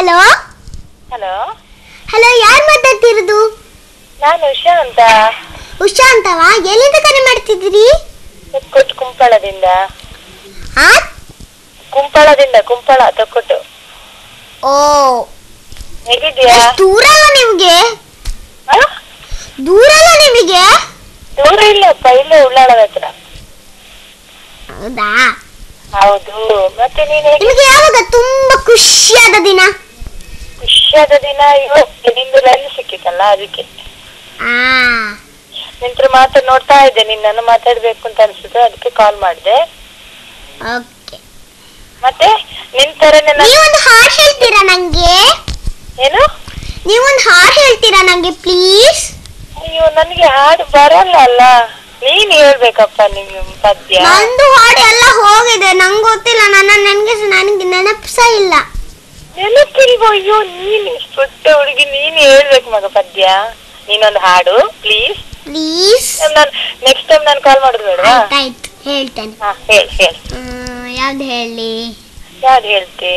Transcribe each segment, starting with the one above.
Hello hello hello, ಯಾರು ಮಾತಾಡ್ತಿರೋದು? ನಾನು ಉಷಾ ಅಂತ. ಉಷಾ ಅಂತವಾ? ಎಲ್ಲಿಂದ ಕರೆ ಮಾಡ್ತಿದ್ದೀರಿ? ಕುಂಪಳದಿಂದ. ಆ ಕುಂಪಳ ತೊಕ್ಕೊಟ್ಟು. ಓ, ಹೇಗಿದ್ಯಾ? ದೂರ ಅಲ್ಲ ನಿಮ್ಗೆ? ದೂರ ಅಲ್ಲ ನಿಮಗೆ? ದೂರ ಇಲ್ಲಪ್ಪ, ಇಲ್ಲೇ ಉಳ್ಳಾಳದ ಹತ್ರ. ಹೌದಾ? ಹೌದು. ಮತ್ತೆ ನಿಮಗೆ ಯಾವಾಗ ತುಂಬಾ ಖುಷಿಯಾದ ದಿನ? ಖುಷಿಯಾದ ದಿನ ಇವತ್ತು, ನಿಂದು ಲೈನ್ ಸಿಕ್ಕಿತಲ್ಲ ಅದಕ್ಕೆ. ನಿಂತ್ರ ನೋಡ್ತಾ ಇದ್ದೆ, ನಿನ್ನನ್ನು ಮಾತಾಡ್ಬೇಕು ಅಂತ ಅನ್ಸುತ್ತೆ, ಅದಕ್ಕೆ ಕಾಲ್ ಮಾಡಿದೆ. ಓಕೆ. ಮತ್ತೆ ನಿನ್ ತರನೇ ನೀವೊಂದು ಹಾಡು ಹೇಳ್ತೀರಾ ನಂಗೆ? ಏನು? ನೀವೊಂದು ಹಾಡು ಹೇಳ್ತೀರಾ ನಂಗೆ ಪ್ಲೀಸ್? ಅಯ್ಯೋ, ನನಗೆ ಹಾಡು ಬರಲ್ಲ ಅಲ್ಲ, ನೀನ್ ಹೇಳ್ಬೇಕಪ್ಪ ನಿಮ್ ಪದ್ಯ. ನಂದು ಹಾಡು ಎಲ್ಲ ಹೋಗಿದೆ, ನಂಗೆ ಗೊತ್ತಿಲ್ಲ. ನನಗೆ ನೆನಪಿಸ ಇಲ್ಲ. ನೆನಪಿಲ್ವೋ? ಅಯ್ಯೋ, ನೀನ್ ಪುಟ್ಟ ಹುಡುಗಿ, ನೀನ್ ಹೇಳ್ಬೇಕು ಮಗ ಪದ್ಯ. ನೀನೊಂದು ಹಾಡು ಪ್ಲೀಸ್. ನೆಕ್ಸ್ಟ್ ಟೈಮ್ ನಾನು ಕಾಲ್ ಮಾಡುದು ಬೇಡವಾ? ಆಯ್ತು, ಹೇಳ್ತೇನೆ. ಹೇಳಿ. ಯಾವ್ದು ಹೇಳಿ? ಯಾವ್ದು ಹೇಳ್ತಿ?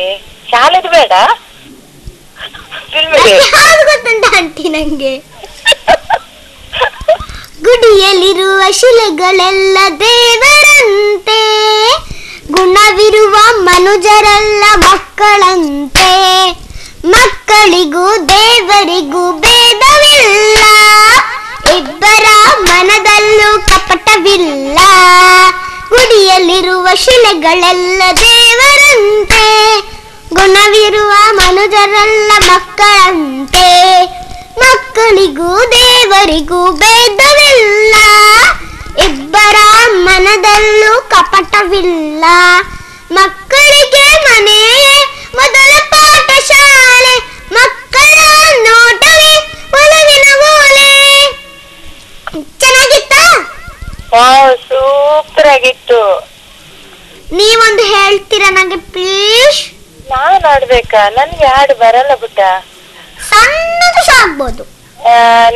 ಶಾಲೆದು ಬೇಡ, ಯಾವ್ದು ಗೊತ್ತುಂಟ ಆಂಟಿ ನಂಗೆ? ಗುಡಿಯಲ್ಲಿರುವ ಶಿಲೆಗಳೆಲ್ಲ ದೇವರಂತೆ, ಗುಣವಿರುವ ಮನುಜರೆಲ್ಲ ಮಕ್ಕಳಂತೆ, ಮಕ್ಕಳಿಗೂ ದೇವರಿಗೂ ಭೇದವಿಲ್ಲ, ಇಬ್ಬರ ಮನದಲ್ಲೂ ಕಪಟವಿಲ್ಲ. ಗುಡಿಯಲ್ಲಿರುವ ಶಿಲೆಗಳೆಲ್ಲ ದೇವರಂತೆ, ಗುಣವಿರುವ ಮನುಜರೆಲ್ಲ ಮಕ್ಕಳಂತೆ, ಮಕ್ಕಳಿಗೂ ದೇವರಿಗೂ ಭೇದವಿಲ್ಲ, ಇಬ್ಬರ ಮನದಲ್ಲೂ ಕಪಟವಿಲ್ಲ. ಮಕ್ಕಳಿಗೆ ಮನೆಯೇ ಮೊದಲ ಪಾಠಶಾಲೆ, ಮಕ್ಕಳ ನೋಟವೇ ಒಲವಿನ ಓಲೆ. ಚೆನ್ನಾಗಿತ್ತಾ? ಸೂಪರ್ ಆಗಿತ್ತು. ನೀವೊಂದು ಹೇಳ್ತೀರಾ ನಂಗೆ ಪ್ಲೀಸ್? ನಾನ್ ಆಡ್ಬೇಕಾ? ನನ್ಗೆ ಹಾಡು ಬರಲ್ಲ ಪುಟ್ಟ. ಸಣ್ಣದು ಸಾಕ್ಬೋದು.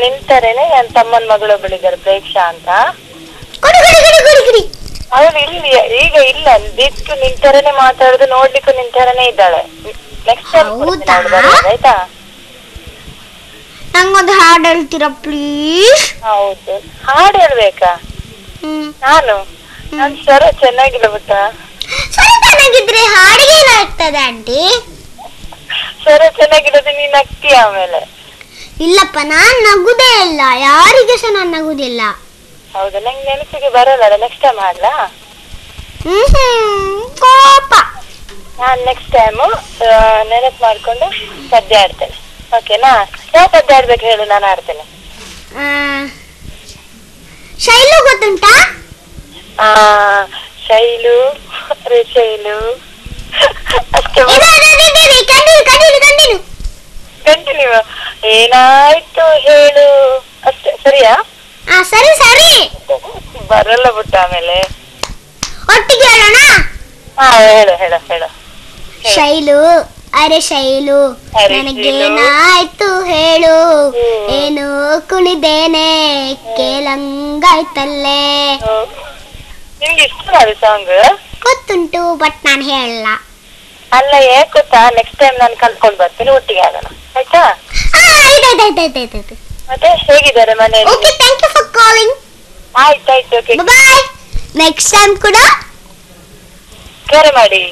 ನಿಂತರೇನೆ ನನ್ನ ತಮ್ಮನ ಮಗಳೊಬ್ಬಳಿದ್ದಾರೆ, ಪ್ರೇಕ್ಷಾ ಅಂತ. ಅವಳು ಇಲ್ಲಿ ಈಗ ಇಲ್ಲ, ದಿಕ್ಕು ನಿಂತರನೇ ಮಾತಾಡುದು, ನೋಡ್ಲಿಕ್ಕೂ ನಿಂತರನೇ ಇದ್ದಾಳೆ. ನೆಕ್ಸ್ಟ್ ಟೈಮ್ ಆಯ್ತಾ? ನಂಗೊಂದು ಹಾಡು ಹೇಳ್ತೀರಾ ಪ್ಲೀಸ್? ಹೌದು, ಹಾಡು ಹೇಳ್ಬೇಕಾ? ನಾನು ಸ್ವರ ಚೆನ್ನಾಗಿಲ್ಲ ಪುಟ್ಟ. ಸ್ವರ ಚೆನ್ನಾಗಿದ್ರೆ ಹಾಡಿಗೆ ಏನಾಗ್ತದೆ ಆಂಟಿ? ಸ್ವರ ಚೆನ್ನಾಗಿರೋದು ನೀನ್ ನಗ್ತೀಯ ಆಮೇಲೆ. ಇಲ್ಲಪ್ಪ, ನಾನ್ ನಗುದೇ ಇಲ್ಲ, ಯಾರಿಗೆ ಸಹ ನಾನು ನಗುದಿಲ್ಲ. ಹೌದಾ? ನಂಗೆ ನೆನಪಿಗೆ ಬರಲ್ಲ, ನೆಕ್ಸ್ಟ್ ಟೈಮ್ ಹಾಡ್ಲಾ? ಕೋಪ. ನಾನ್ ನೆಕ್ಸ್ಟ್ ಟೈಮು ನೆನಪು ಮಾಡ್ಕೊಂಡು ಪದ್ಯ ಆಡ್ತೇನೆ, ಓಕೆನಾ? ಯಾವ ಪದ್ಯ ಆಡ್ಬೇಕು ಹೇಳು, ನಾನು ಆಡ್ತೇನೆ. ಶೈಲು ಗೊತ್ತುಂಟಾ? ಶೈಲು ಅಷ್ಟೇ. ಕಂಟಿನ್ಯೂ. ಏನಾಯ್ತು ಹೇಳು ಅಷ್ಟೇ, ಸರಿಯಾ? ಸರಿ. ಬರಲ್ಲ ಬಿಟ್ಟ ಆಮೇಲೆ. ಒಟ್ಟಿಗೆ ಹೇಳೋಣ? ಹೇಳು. ಶೈಲು, ಅರೆ ಶೈಲು, ನನಗೇನಾಯ್ತು ಹೇಳು, ಏನು ಕುಣಿದೇನೆ ಕೇಳಂಗಾಯ್ತಲ್ಲೇ. ನಿಮ್ಗೆ ಇಷ್ಟ ಅದು ಸಾಂಗ್? ಗೊತ್ತುಂಟು, ಬಟ್ ನಾನು ಹೇಳಲ್ಲ. ಅಲ್ಲ, ಯಾಕೆ ಗೊತ್ತಾ? ನೆಕ್ಸ್ಟ್ ಟೈಮ್ ನಾನು ಕಲ್ತ್ಕೊಂಡು ಬರ್ತೀನಿ, ಒಟ್ಟಿಗೆ ಆಗೋಣ, ಆಯ್ತಾ? ಆಯ್ತಾಯ್ತಾಯ್ತಾಯ್ತಾಯ್ತು. ಮತ್ತೆ ಹೇಗಿದ್ದಾರೆ ಮನೆಯಲ್ಲಿ? Okay, thank you for calling. ಆಯ್ತಾಯ್ತು, ಓಕೆ, ಬಾಯ್. ನೆಕ್ಸ್ಟ್ ಟೈಮ್ ಕೂಡ ಕರೆ ಮಾಡಿ.